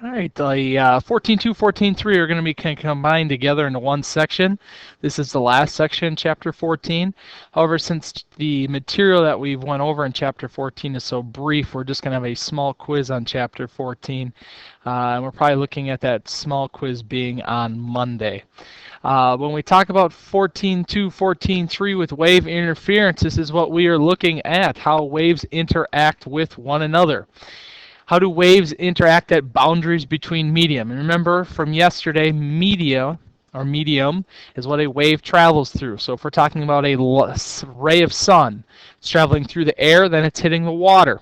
All right, the 14.2, 14.3 are going to be combined together into one section. This is the last section, Chapter 14. However, since the material that we've went over in Chapter 14 is so brief, we're just going to have a small quiz on Chapter 14. And we're probably looking at that small quiz being on Monday. When we talk about 14.2, 14.3 with wave interference, this is what we are looking at, how waves interact with one another. How do waves interact at boundaries between medium? And remember from yesterday, media or medium is what a wave travels through. So if we're talking about a ray of sun, it's traveling through the air, then it's hitting the water.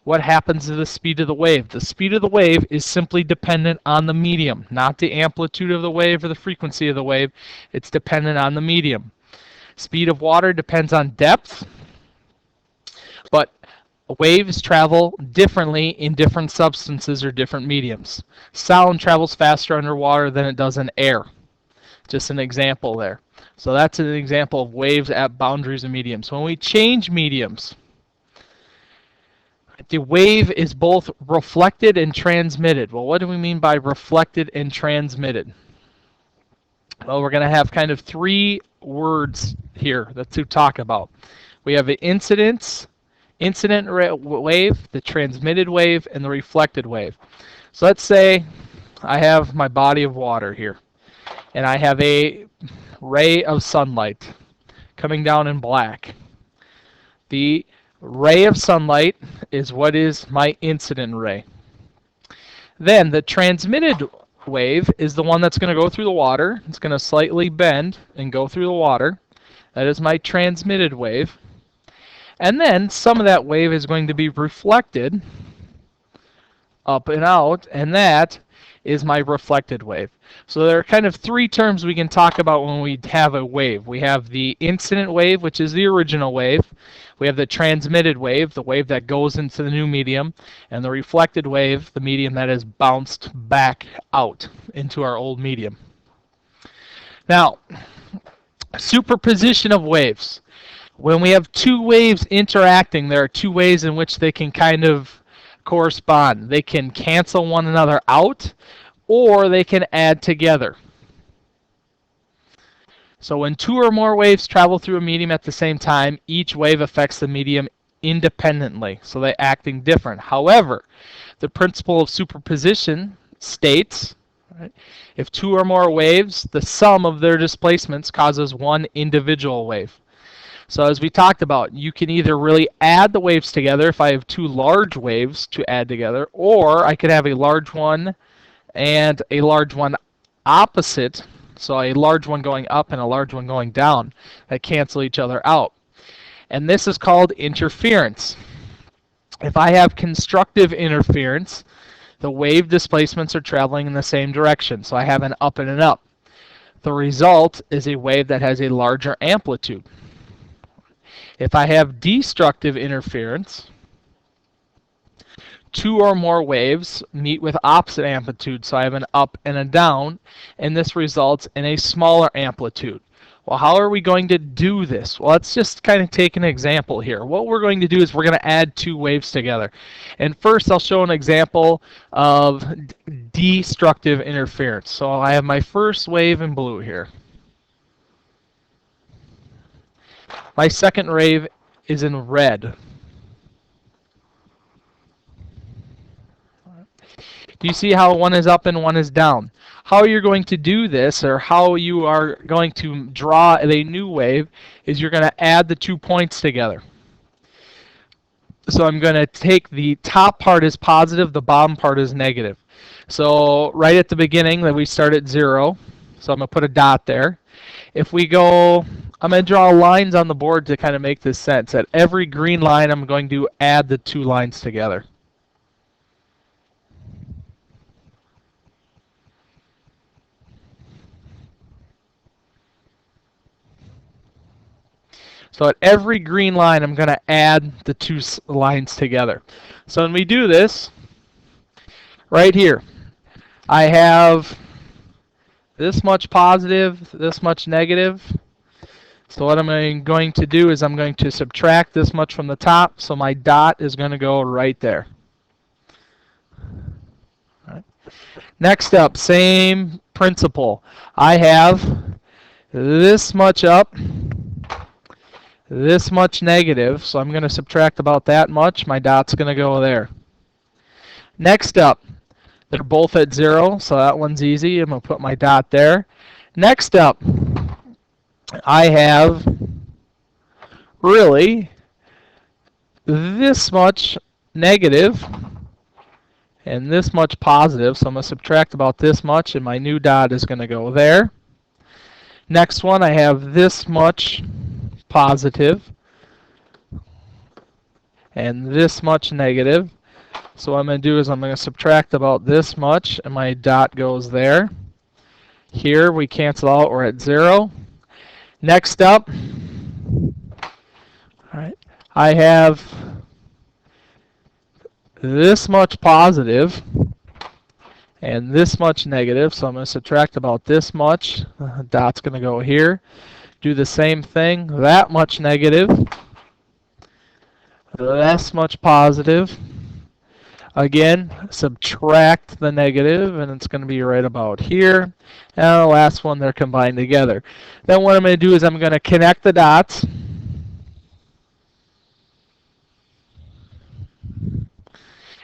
What happens to the speed of the wave? The speed of the wave is simply dependent on the medium, not the amplitude of the wave or the frequency of the wave. It's dependent on the medium. Speed of water depends on depth, but waves travel differently in different substances or different mediums. Sound travels faster underwater than it does in air. Just an example there. So that's an example of waves at boundaries of mediums. When we change mediums, the wave is both reflected and transmitted. Well, what do we mean by reflected and transmitted? Well, we're going to have kind of three words here to talk about. We have the incident wave, the transmitted wave, and the reflected wave. So let's say I have my body of water here, and I have a ray of sunlight coming down in black. The ray of sunlight is what is my incident ray. Then the transmitted wave is the one that's going to go through the water. It's going to slightly bend and go through the water. That is my transmitted wave. And then some of that wave is going to be reflected up and out, and that is my reflected wave. So there are kind of three terms we can talk about when we have a wave. We have the incident wave, which is the original wave. We have the transmitted wave, the wave that goes into the new medium, and the reflected wave, the medium that is bounced back out into our old medium. Now, superposition of waves. When we have two waves interacting, there are two ways in which they can kind of correspond. They can cancel one another out, or they can add together. So when two or more waves travel through a medium at the same time, each wave affects the medium independently, so they're acting different. However, the principle of superposition states, right, if two or more waves, the sum of their displacements causes one individual wave. So as we talked about, you can either really add the waves together if I have two large waves to add together, or I could have a large one and a large one opposite, so a large one going up and a large one going down, that cancel each other out. And this is called interference. If I have constructive interference, the wave displacements are traveling in the same direction, so I have an up and an up. The result is a wave that has a larger amplitude. If I have destructive interference, two or more waves meet with opposite amplitude, so I have an up and a down, and this results in a smaller amplitude. Well, how are we going to do this? Well, let's just kind of take an example here. What we're going to do is we're going to add two waves together. And first, I'll show an example of destructive interference. So I have my first wave in blue here. My second wave is in red. Do you see how one is up and one is down? How you're going to do this, or how you are going to draw a new wave, is you're going to add the 2 points together. So I'm going to take the top part as positive, the bottom part is negative. So right at the beginning, we start at 0. So I'm going to put a dot there. If we go, I'm going to draw lines on the board to kind of make this sense. At every green line, I'm going to add the 2 lines together. So at every green line, I'm going to add the 2 lines together. So when we do this, right here, I have this much positive, this much negative. So what I'm going to do is I'm going to subtract this much from the top, so my dot is going to go right there. All right. Next up, same principle. I have this much up, this much negative, so I'm going to subtract about that much. My dot's going to go there. Next up, they're both at 0, so that one's easy. I'm going to put my dot there. Next up, I have really this much negative and this much positive, so I'm going to subtract about this much, and my new dot is going to go there. Next one, I have this much positive and this much negative. So what I'm going to do is I'm going to subtract about this much, and my dot goes there. Here we cancel out, we're at 0. Next up, all right, I have this much positive and this much negative, so I'm going to subtract about this much. Dot's going to go here. Do the same thing, that much negative, this much positive. Again, subtract the negative, and it's going to be right about here. And the last one, they're combined together. Then what I'm going to do is I'm going to connect the dots.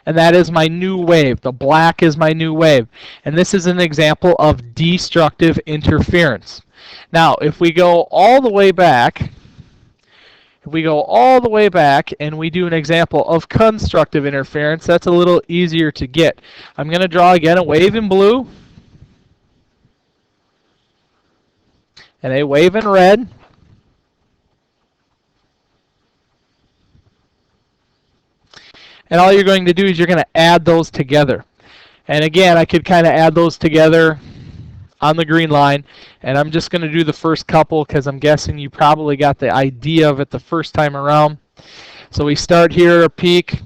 And that is my new wave. The black is my new wave. And this is an example of destructive interference. Now, if we go all the way back, and we do an example of constructive interference, that's a little easier to get. I'm going to draw again a wave in blue and a wave in red. And all you're going to do is you're going to add those together. And again, I could kind of add those together on the green line, and I'm just going to do the first couple because I'm guessing you probably got the idea of it the first time around. So we start here at a peak.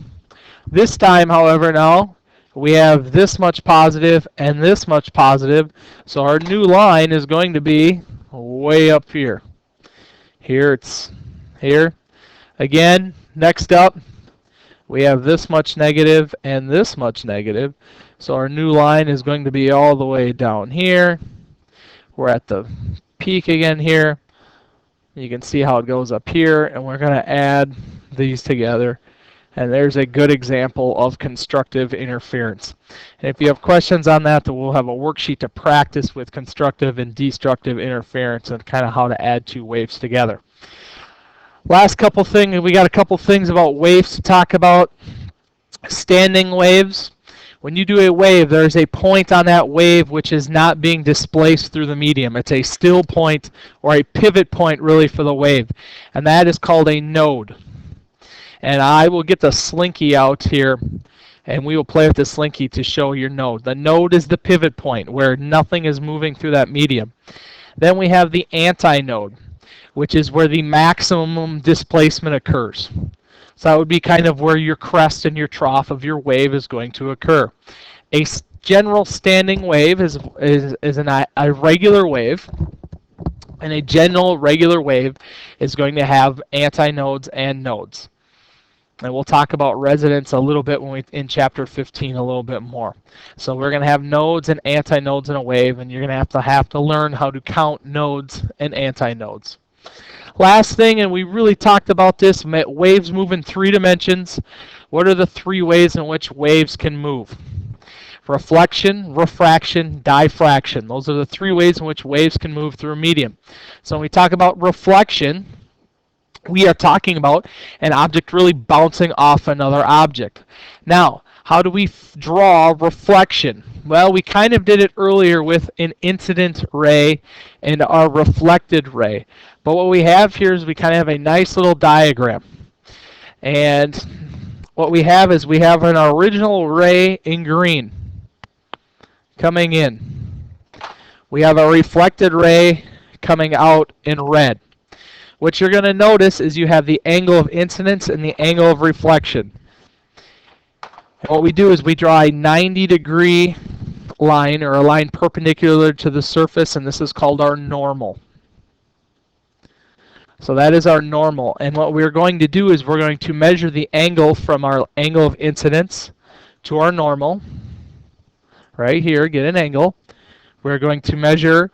This time, however, now we have this much positive and this much positive, so our new line is going to be way up here. Here it's here. Again, next up, we have this much negative and this much negative. So our new line is going to be all the way down here. We're at the peak again here. You can see how it goes up here, and we're going to add these together. And there's a good example of constructive interference. And if you have questions on that, then we'll have a worksheet to practice with constructive and destructive interference and kind of how to add two waves together. Last couple things, we got a couple things about waves to talk about. Standing waves. When you do a wave, there's a point on that wave which is not being displaced through the medium. It's a still point, or a pivot point really, for the wave. And that is called a node. And I will get the slinky out here, and we will play with the slinky to show your node. The node is the pivot point where nothing is moving through that medium. Then we have the antinode, which is where the maximum displacement occurs. So that would be kind of where your crest and your trough of your wave is going to occur. A general standing wave is a regular wave, and a general regular wave is going to have antinodes and nodes. And we'll talk about resonance a little bit when we in chapter 15 a little bit more. So we're going to have nodes and antinodes in a wave, and you're going to have to learn how to count nodes and antinodes. Last thing, and we really talked about this, waves move in 3 dimensions. What are the 3 ways in which waves can move? Reflection, refraction, diffraction. Those are the 3 ways in which waves can move through a medium. So when we talk about reflection, we are talking about an object really bouncing off another object. Now, how do we draw reflection? Well, we kind of did it earlier with an incident ray and our reflected ray. But what we have here is we kind of have a nice little diagram. And what we have is we have an original ray in green coming in. We have a reflected ray coming out in red. What you're going to notice is you have the angle of incidence and the angle of reflection. And what we do is we draw a 90-degree line, or a line perpendicular to the surface, and this is called our normal. So that is our normal. And what we're going to do is we're going to measure the angle from our angle of incidence to our normal. right here, get an angle. We're going to measure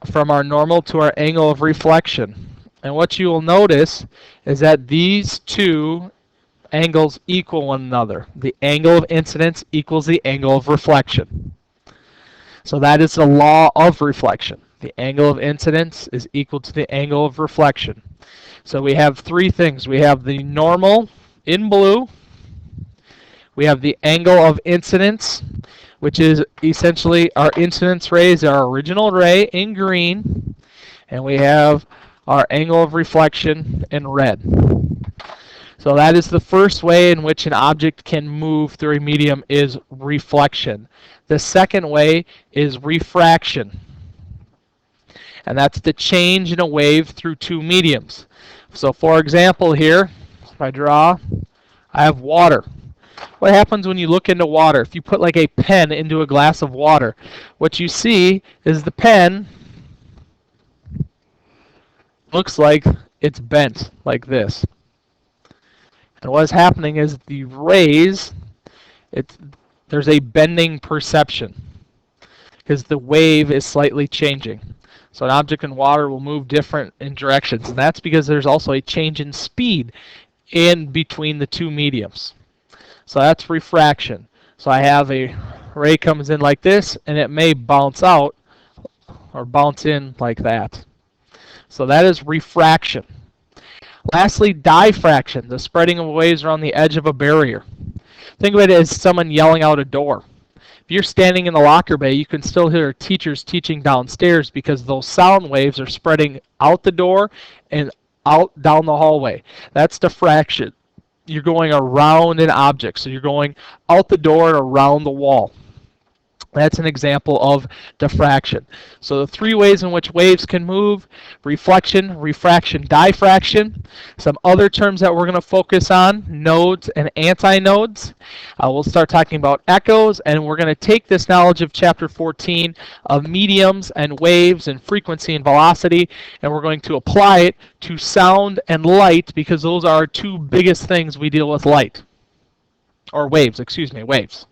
from our normal to our angle of reflection. And what you will notice is that these two angles equal one another. The angle of incidence equals the angle of reflection. So that is the law of reflection. The angle of incidence is equal to the angle of reflection. So we have three things. We have the normal in blue. We have the angle of incidence, which is essentially our incidence rays, our original ray in green. And we have our angle of reflection in red. So that is the first way in which an object can move through a medium is reflection. The second way is refraction. And that's the change in a wave through two mediums. So for example here, if I draw, I have water. What happens when you look into water? If you put like a pen into a glass of water, what you see is the pen looks like it's bent like this. And what is happening is the rays, there's a bending perception because the wave is slightly changing. So an object in water will move different in directions, and that's because there's also a change in speed in between the two mediums. So that's refraction. So I have a ray comes in like this, and it may bounce out or bounce in like that. So that is refraction. Lastly, diffraction, the spreading of waves around the edge of a barrier. Think of it as someone yelling out a door. If you're standing in the locker bay, you can still hear teachers teaching downstairs because those sound waves are spreading out the door and out down the hallway. That's diffraction. You're going around an object, so you're going out the door and around the wall. That's an example of diffraction. So the three ways in which waves can move: reflection, refraction, diffraction. Some other terms that we're going to focus on: nodes and antinodes. We'll start talking about echoes, and we're going to take this knowledge of chapter 14 of mediums and waves and frequency and velocity, and we're going to apply it to sound and light, because those are our two biggest things we deal with light. Or waves, excuse me, waves.